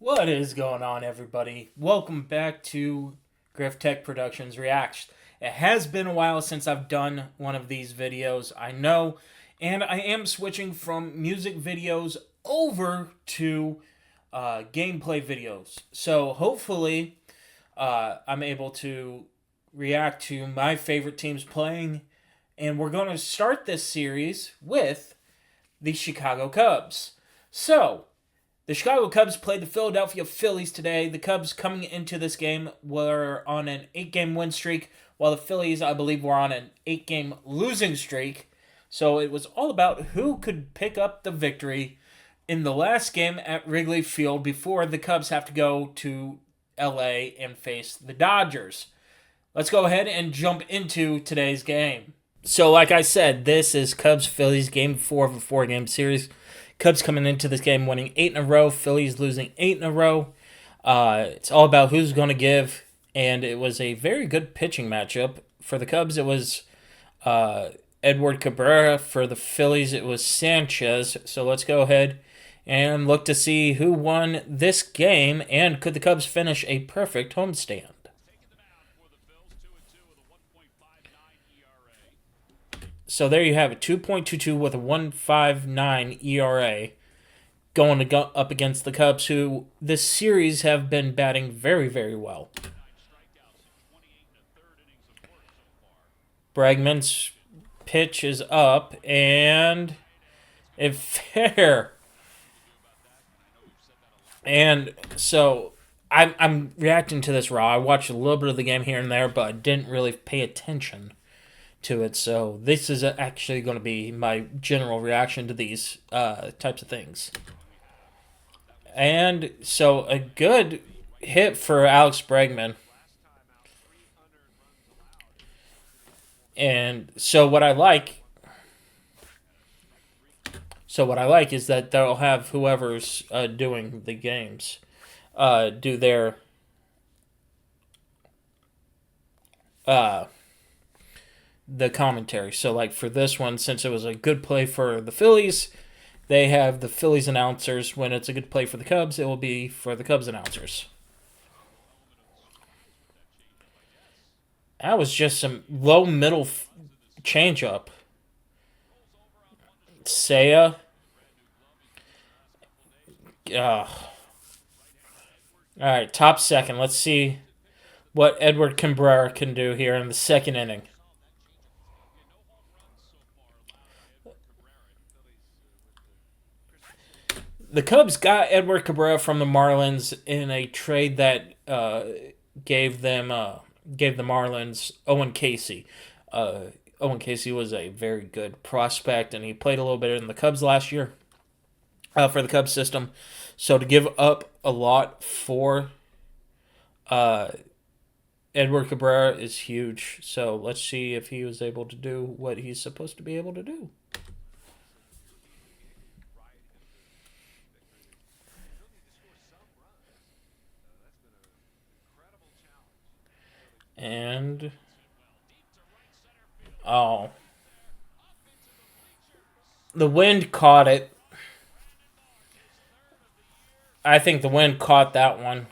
What is going on, everybody? Welcome back to Griff Tech Productions Reacts. It has been a while since I've done one of these videos, I know, and I am switching from music videos over to gameplay videos. So hopefully I'm able to react to my favorite teams playing, and we're going to start this series with the Chicago Cubs. So, the Chicago Cubs played the Philadelphia Phillies today. The Cubs coming into this game were on an 8-game win streak, while the Phillies, I believe, were on an 8-game losing streak. So it was all about who could pick up the victory in the last game at Wrigley Field before the Cubs have to go to LA and face the Dodgers. Let's go ahead and jump into today's game. So, like I said, this is Cubs-Phillies game 4 of a 4-game series. Cubs coming into this game winning 8 in a row. Phillies losing 8 in a row. It's all about who's going to give. And it was a very good pitching matchup. For the Cubs, it was Edward Cabrera. For the Phillies, it was Sanchez. So let's go ahead and look to see who won this game. And could the Cubs finish a perfect homestand? So there you have it, 2.22 with a 1.59 ERA going to go up against the Cubs, who this series have been batting very, very well. Bregman's pitch is up, and it's fair. And so I'm reacting to this raw. I watched a little bit of the game here and there, but I didn't really pay attention to it, so this is actually going to be my general reaction to these types of things. And so a good hit for Alex Bregman. And so what I like is that they'll have whoever's doing the games do their the commentary. So, like, for this one, since it was a good play for the Phillies, they have the Phillies announcers. When it's a good play for the Cubs, it will be for the Cubs announcers. That was just some low middle changeup. Seiya. All right, top second. Let's see what Edward Cabrera can do here in the second inning. The Cubs got Edward Cabrera from the Marlins in a trade that gave the Marlins Owen Casey. Owen Casey was a very good prospect, and he played a little bit in the Cubs last year for the Cubs system. So to give up a lot for Edward Cabrera is huge. So let's see if he was able to do what he's supposed to be able to do. And oh, the wind caught it. I think the wind caught that one.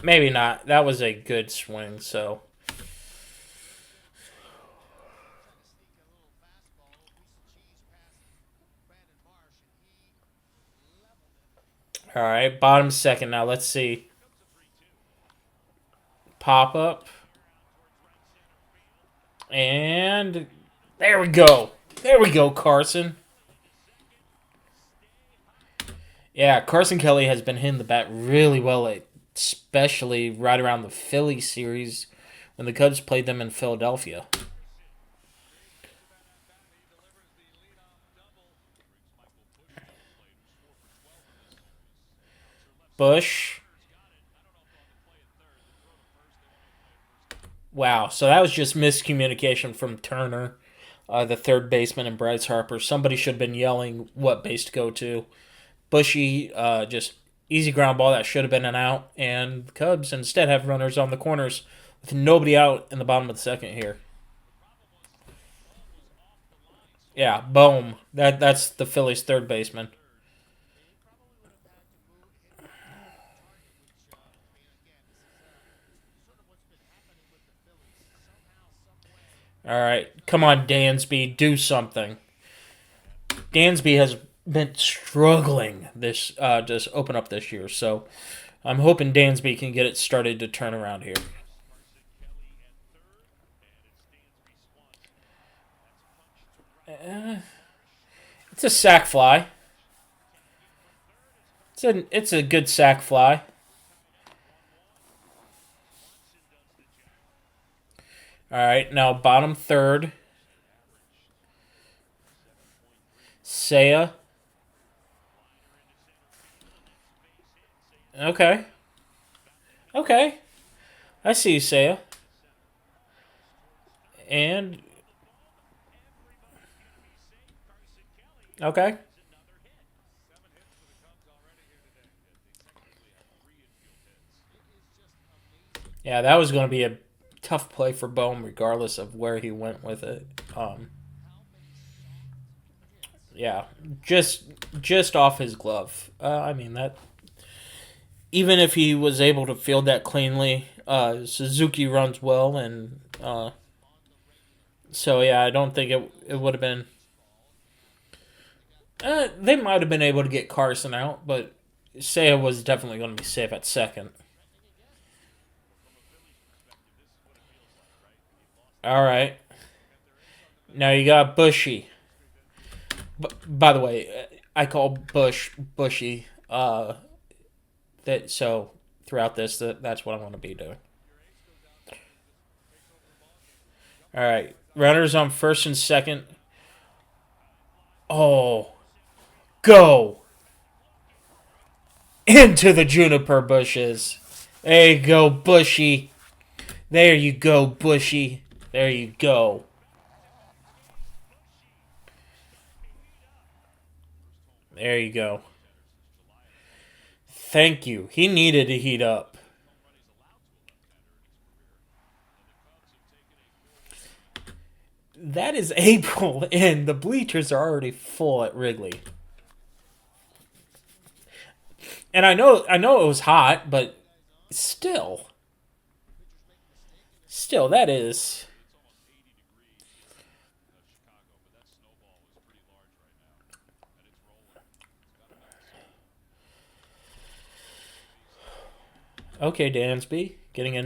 Maybe not. That was a good swing, so. All right, bottom second now. Let's see. Pop up. And there we go. There we go, Carson. Yeah, Carson Kelly has been hitting the bat really well, especially right around the Philly series when the Cubs played them in Philadelphia. Bush. Wow, so that was just miscommunication from Turner, the third baseman, and Bryce Harper. Somebody should have been yelling what base to go to. Bushy, just easy ground ball that should have been an out, and the Cubs instead have runners on the corners with nobody out in the bottom of the second here. Yeah, Bohm. That's the Phillies' third baseman. All right, come on, Dansby, do something. Dansby has been struggling this just open up this year, so I'm hoping Dansby can get it started to turn around here. It's a sack fly. It's a good sack fly. All right, now bottom third. Saya. Okay. Okay. I see you, Saya. And okay. Yeah, that was going to be a tough play for Bohm, regardless of where he went with it. Yeah, just just off his glove. I mean that. Even if he was able to field that cleanly, Suzuki runs well, and so yeah, I don't think it would have been. They might have been able to get Carson out, but Seiya was definitely going to be safe at second. All right, now you got Bushy. By the way, I call Bush Bushy. That so throughout this, that's what I'm going to be doing. All right, runners on first and second. Oh, go into the juniper bushes. There you go, Bushy. There you go, Bushy. There you go. There you go. Thank you. He needed to heat up. That is April, and the bleachers are already full at Wrigley. And I know it was hot, but still, still, that is okay. Dansby getting a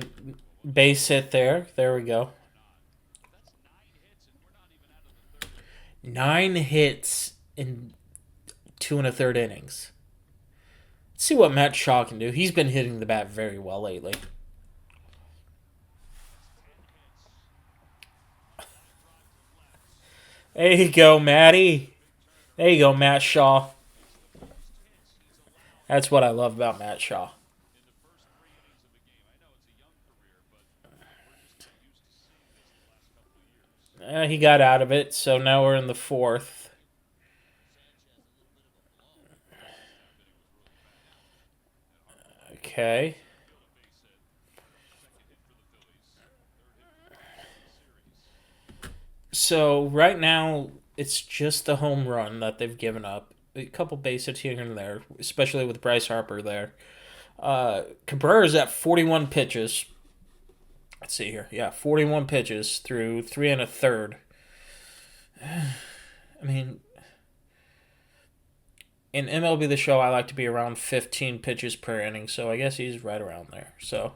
base hit there. There we go. 9 hits in 2 1/3 innings. Let's see what Matt Shaw can do. He's been hitting the bat very well lately. There you go, Matty. There you go, Matt Shaw. That's what I love about Matt Shaw. He got out of it, so now we're in the fourth. Okay. So right now, it's just the home run that they've given up. A couple base hits here and there, especially with Bryce Harper there. Cabrera's at 41 pitches. Let's see here. Yeah, 41 pitches through 3 1/3. I mean, in MLB The Show, I like to be around 15 pitches per inning, so I guess he's right around there. So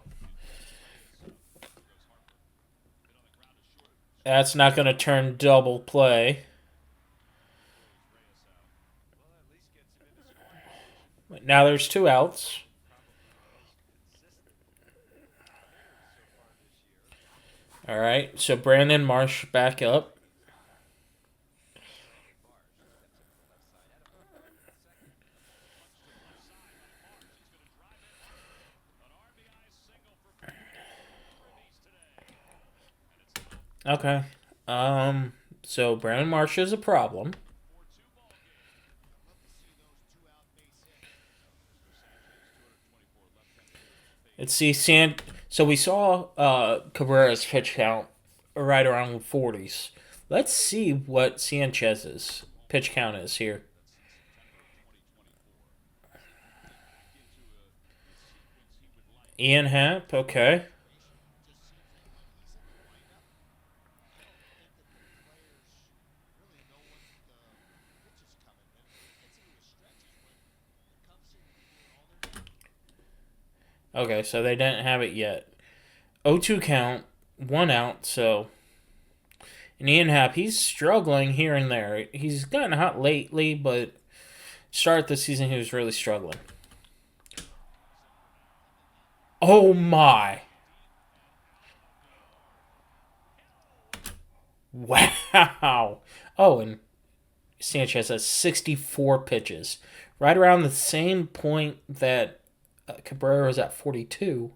that's not going to turn double play. Now there's 2 outs. All right, so Brandon Marsh back up. Okay. So Brandon Marsh is a problem. Let's see, So we saw Cabrera's pitch count right around 40s. Let's see what Sanchez's pitch count is here. Ian Happ, okay. Okay, so they didn't have it yet. 0-2 count, 1 out, so. And Ian Happ, he's struggling here and there. He's gotten hot lately, but start the season he was really struggling. Oh my. Wow. Oh, and Sanchez has 64 pitches. Right around the same point that Cabrera was at 42.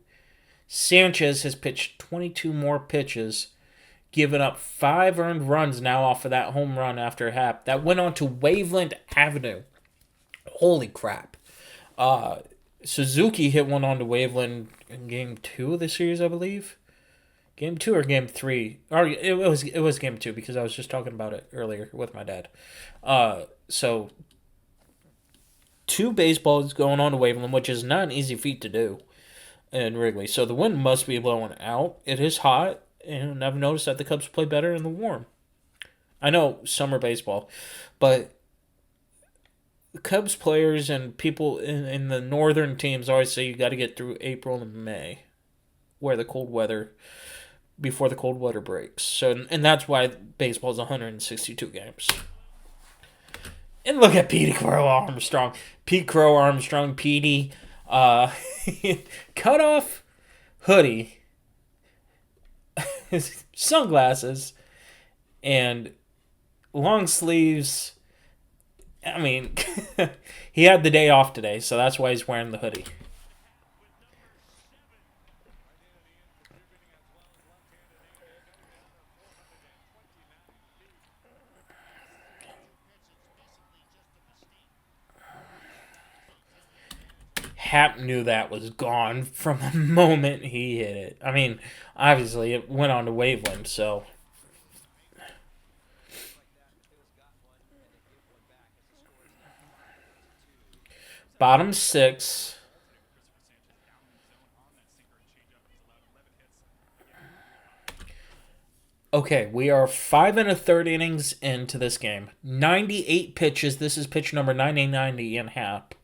Sanchez has pitched 22 more pitches, giving up 5 earned runs now off of that home run after Happ. That went on to Waveland Avenue. Holy crap. Suzuki hit one onto Waveland in game 2 of the series, I believe. Game 2 or game 3? Or it was game 2 because I was just talking about it earlier with my dad. So 2 baseballs going on to Waveland, which is not an easy feat to do in Wrigley. So the wind must be blowing out. It is hot, and I've noticed that the Cubs play better in the warm. I know summer baseball, but Cubs players and people in the northern teams always say you got to get through April and May, where the cold weather before the cold weather breaks. So and that's why baseball is 162 games. And look at Petey Crow Armstrong, Petey, cut off hoodie, sunglasses, and long sleeves. I mean, he had the day off today, so that's why he's wearing the hoodie. Hap knew that was gone from the moment he hit it. I mean, obviously, it went on to Waveland, so. Bottom 6. Okay, we are 5 1/3 innings into this game. 98 pitches. This is pitch number 990 in Hap.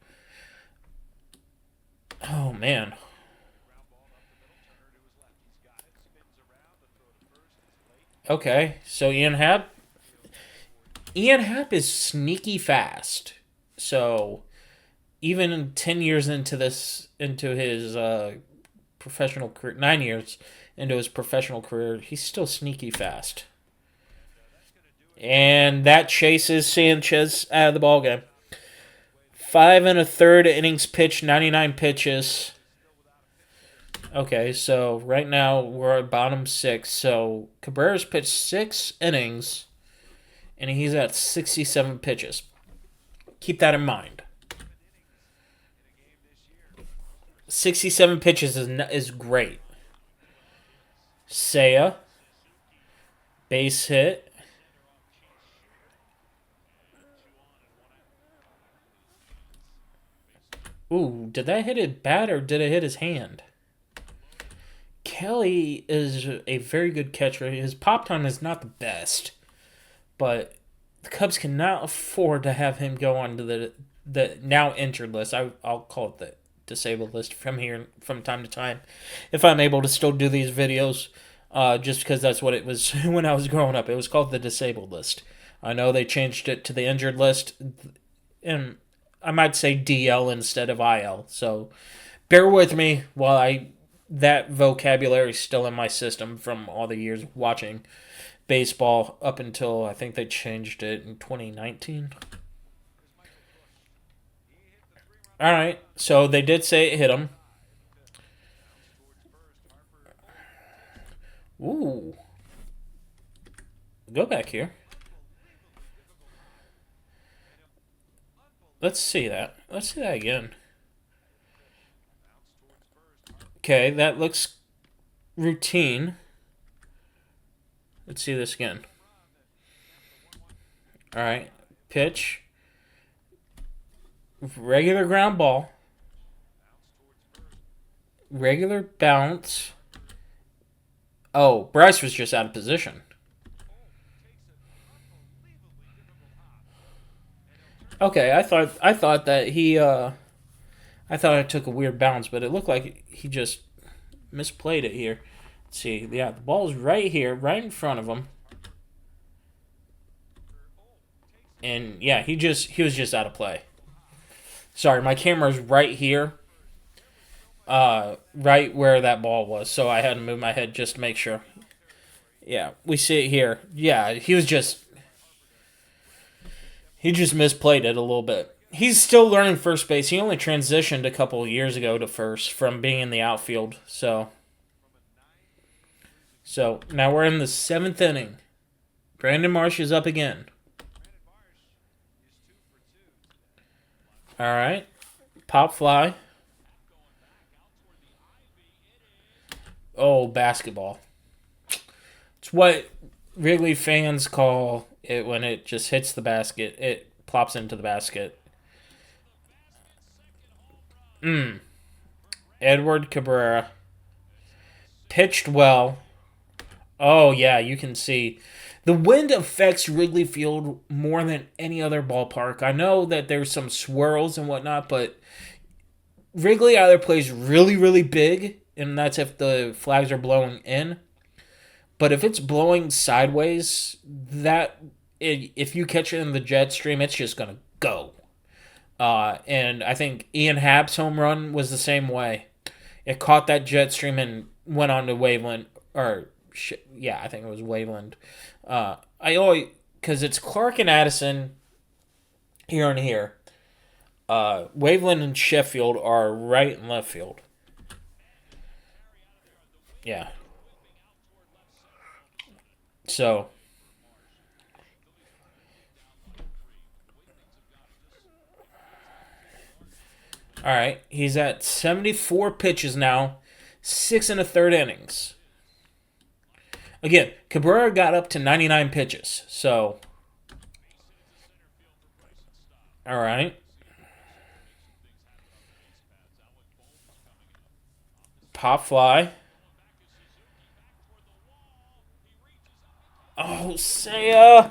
Oh, man. Okay, so Ian Happ is sneaky fast. So even 10 years into his professional career, 9 years into his professional career, he's still sneaky fast. And that chases Sanchez out of the ballgame. 5 1/3 innings pitched, 99 pitches. Okay, so right now we're at bottom 6. So Cabrera's pitched 6 innings, and he's at 67 pitches. Keep that in mind. 67 pitches is great. Seiya, base hit. Ooh, did that hit it bad or did it hit his hand? Kelly is a very good catcher. His pop time is not the best, but the Cubs cannot afford to have him go on to the now injured list. I'll call it the disabled list from time to time, if I'm able to still do these videos. Just because that's what it was when I was growing up. It was called the disabled list. I know they changed it to the injured list, and I might say DL instead of IL. So bear with me while that vocabulary is still in my system from all the years watching baseball up until I think they changed it in 2019. All right, so they did say it hit him. Ooh, go back here. Let's see that. Let's see that again. Okay, that looks routine. Let's see this again. All right. Pitch. Regular ground ball. Regular bounce. Oh, Bryce was just out of position. Okay, I thought that he I thought it took a weird bounce, but it looked like he just misplayed it here. Let's see. Yeah, the ball's right here, right in front of him. And yeah, he was just out of play. Sorry, my camera's right here. Right where that ball was, so I had to move my head just to make sure. Yeah, we see it here. Yeah, he just misplayed it a little bit. He's still learning first base. He only transitioned a couple of years ago to first from being in the outfield. So now we're in the seventh inning. Brandon Marsh is up again. All right, pop fly. Oh, basketball. It's what Wrigley fans call it when it just hits the basket. It plops into the basket. Edward Cabrera pitched well. Oh, yeah, you can see. The wind affects Wrigley Field more than any other ballpark. I know that there's some swirls and whatnot, but Wrigley either plays really, really big, and that's if the flags are blowing in. But if it's blowing sideways, if you catch it in the jet stream, it's just going to go. And I think Ian Happ's home run was the same way. It caught that jet stream and went on to Waveland, yeah, I think it was Waveland. I always because it's Clark and Addison here and here. Waveland and Sheffield are right and left field. Yeah. So, all right, he's at 74 pitches now, 6 1/3 innings. Again, Cabrera got up to 99 pitches. So, all right. Pop fly. Oh, Saya.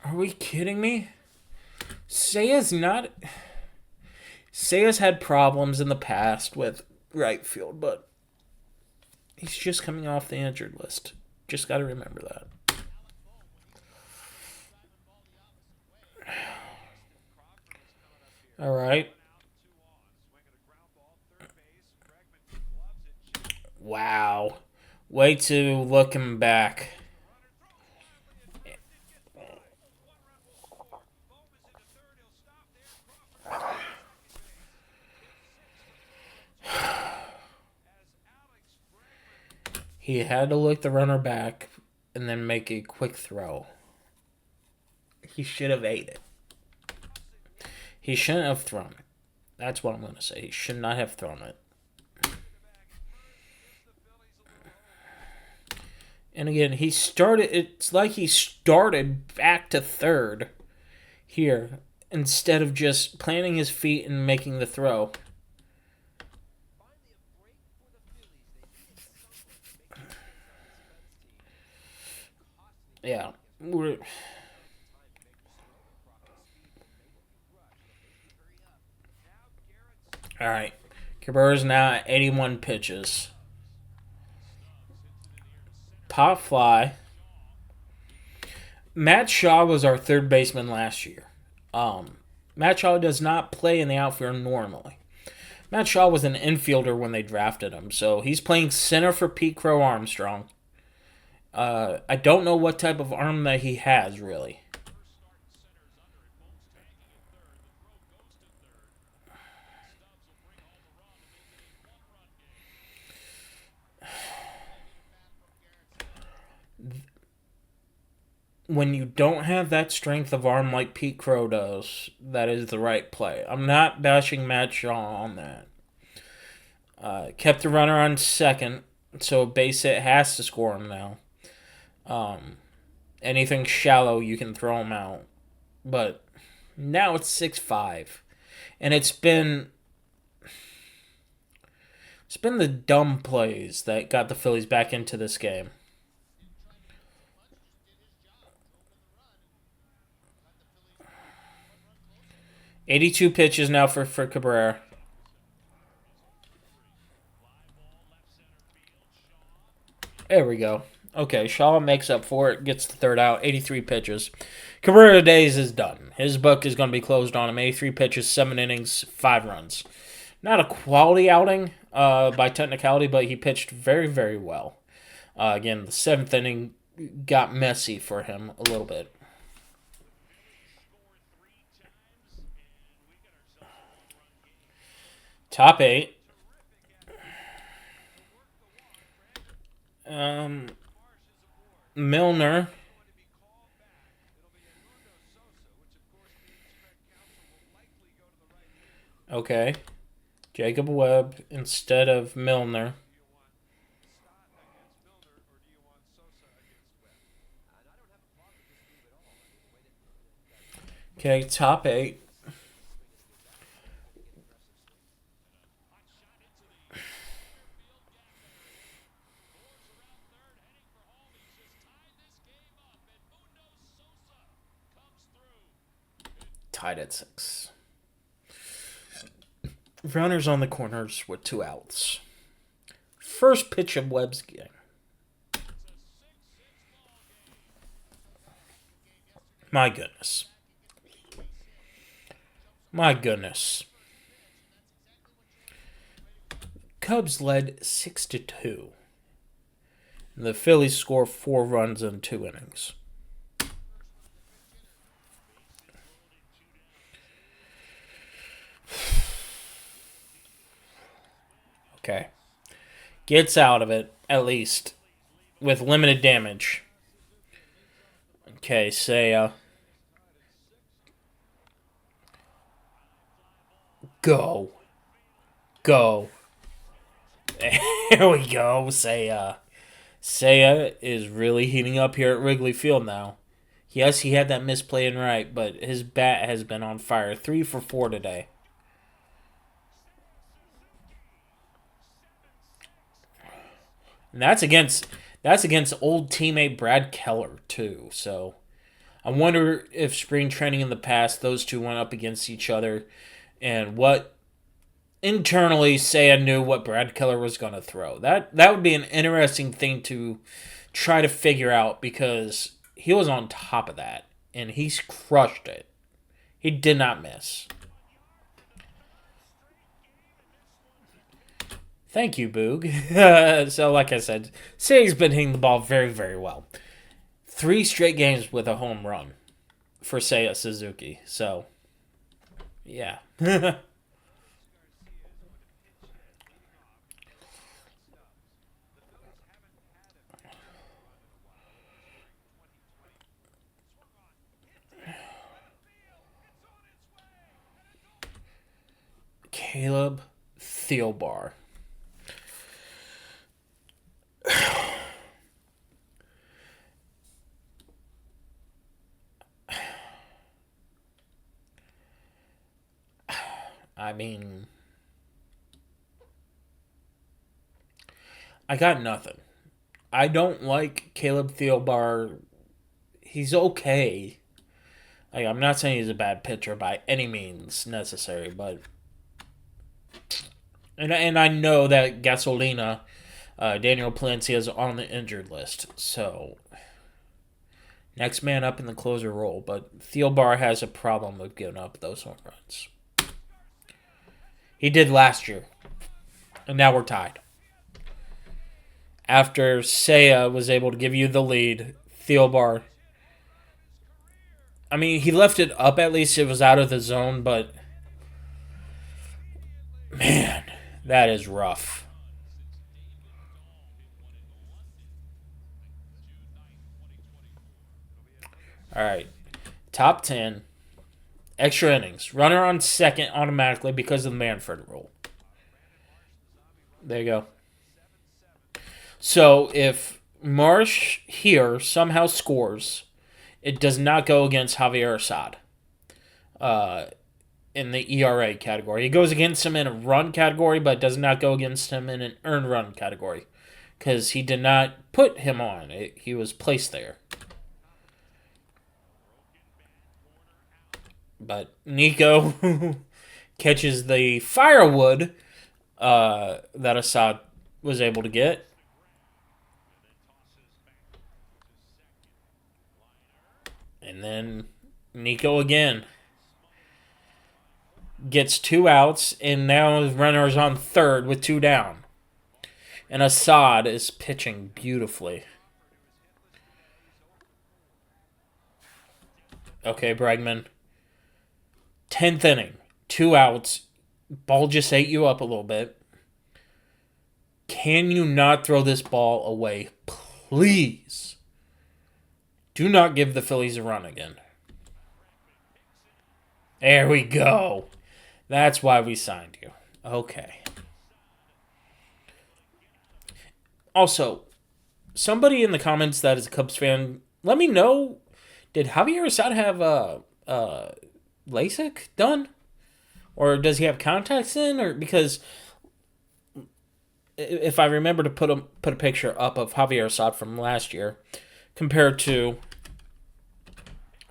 Are we kidding me? Saya's not. Saya's had problems in the past with right field, but he's just coming off the injured list. Just got to remember that. All right. Wow. Way to look him back. He had to look the runner back and then make a quick throw. He should have ate it. He shouldn't have thrown it. That's what I'm going to say. He should not have thrown it. And again, it's like he started back to third here instead of just planting his feet and making the throw. Yeah. All right. Cabrera's now at 81 pitches. Pop fly. Matt Shaw was our third baseman last year. Matt Shaw does not play in the outfield normally. Matt Shaw was an infielder when they drafted him, so he's playing center for Pete Crow Armstrong. I don't know what type of arm that he has, really. when you don't have that strength of arm like Pete Crow does, that is the right play. I'm not bashing Matt Shaw on that. Kept the runner on second, so base hit has to score him now. Anything shallow, you can throw him out. But now it's 6-5. And it's been the dumb plays that got the Phillies back into this game. $82 pitches now for Cabrera. There we go. Okay, Shaw makes up for it, gets the third out, 83 pitches. Cabrera days is done. His book is going to be closed on him. 83 pitches, 7 innings, 5 runs. Not a quality outing by technicality, but he pitched very, very well. Again, the 7th inning got messy for him a little bit. Top 8. Milner. Okay. Jacob Webb instead of Milner. Okay, top 8. Tied at 6. Runners on the corners with 2 outs. First pitch of Webb's game. My goodness. My goodness. Cubs led 6-2. The Phillies score 4 runs in 2 innings. Okay. Gets out of it, at least, with limited damage. Okay, Seiya. Go. Go. There we go, Seiya. Seiya is really heating up here at Wrigley Field now. Yes, he had that misplay in right, but his bat has been on fire. 3 for 4 today. And that's against old teammate Brad Keller too. So I wonder if spring training in the past those two went up against each other, and what internally Seiya knew what Brad Keller was going to throw. That would be an interesting thing to try to figure out, because he was on top of that and he's crushed it. He did not miss. Thank you, Boog. So, like I said, Seiya's been hitting the ball very, very well. 3 straight games with a home run for Seiya Suzuki. So, yeah. Caleb Thielbar. I mean, I got nothing. I don't like Caleb Thielbar. He's okay. Like, I'm not saying he's a bad pitcher by any means necessary, but and I know that Gasolina, Daniel Palencia is on the injured list, so next man up in the closer role. But Thielbar has a problem with giving up those home runs. He did last year, and now we're tied. After Seiya was able to give you the lead, Thielbar, I mean, he left it up, at least it was out of the zone, but man, that is rough. All right. Top 10. Extra innings. Runner on second automatically because of the Manfred rule. There you go. So if Marsh here somehow scores, it does not go against Javier Assad in the ERA category. It goes against him in a run category, but does not go against him in an earned run category because he did not put him on. He was placed there. But Nico catches the firewood that Assad was able to get. And then Nico again gets 2 outs, and now his runner is on third with 2 down. And Assad is pitching beautifully. Okay, Bregman. 10th inning, 2 outs. Ball just ate you up a little bit. Can you not throw this ball away, please? Do not give the Phillies a run again. There we go. That's why we signed you. Okay. Also, somebody in the comments that is a Cubs fan, let me know, did Javier Assad have LASIK done? Or does he have contacts in? Or because if I remember to put a picture up of Javier Assad from last year compared to,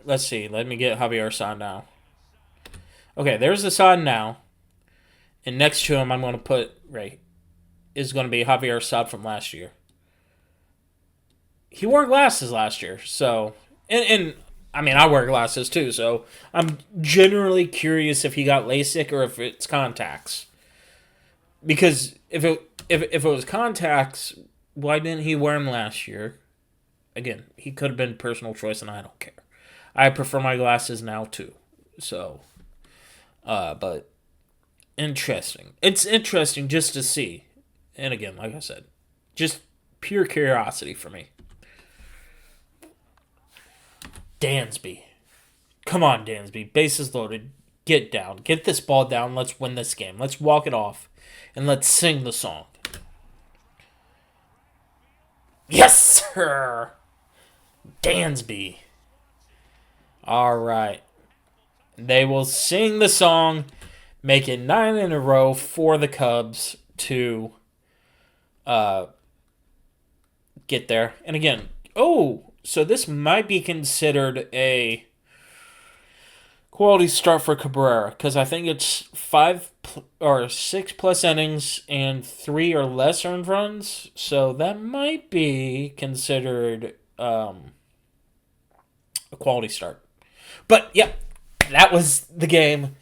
let's see, let me get Javier Assad now. Okay, there's Assad now. And next to him, I'm going to put, right, is going to be Javier Assad from last year. He wore glasses last year, so, and I mean, I wear glasses too, so I'm generally curious if he got LASIK or if it's contacts. Because if it was contacts, why didn't he wear them last year? Again, he could have been personal choice, and I don't care. I prefer my glasses now too. So, but interesting. It's interesting just to see. And again, like I said, just pure curiosity for me. Dansby. Come on, Dansby. Bases loaded. Get down. Get this ball down. Let's win this game. Let's walk it off. And let's sing the song. Yes, sir! Dansby. All right. They will sing the song, make it 9 in a row for the Cubs to get there. And again, so this might be considered a quality start for Cabrera because I think it's 5 or 6+ innings and 3 or less earned runs. So that might be considered a quality start. But yeah, that was the game.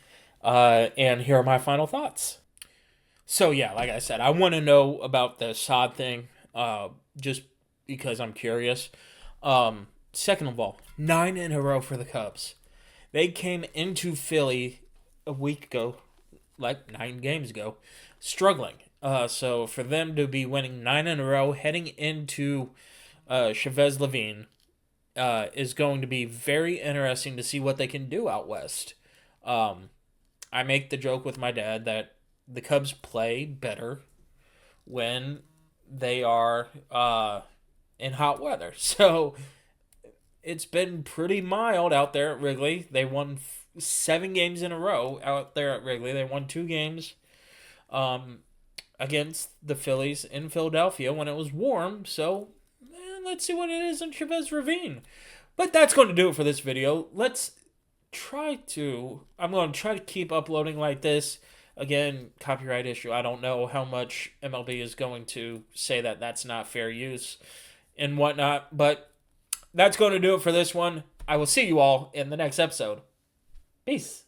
And here are my final thoughts. So yeah, like I said, I want to know about the Assad thing, just because I'm curious. Second of all, 9 in a row for the Cubs. They came into Philly a week ago, like 9 games ago, struggling. So for them to be winning 9 in a row, heading into Chavez Levine, is going to be very interesting to see what they can do out west. I make the joke with my dad that the Cubs play better when they are in hot weather. So it's been pretty mild out there at Wrigley. They won 7 games in a row out there at Wrigley. They won 2 games against the Phillies in Philadelphia when it was warm. So let's see what it is in Chavez Ravine. But that's going to do it for this video. I'm going to try to keep uploading like this. Again, copyright issue. I don't know how much MLB is going to say that that's not fair use and whatnot. But that's going to do it for this one. I will see you all in the next episode. Peace.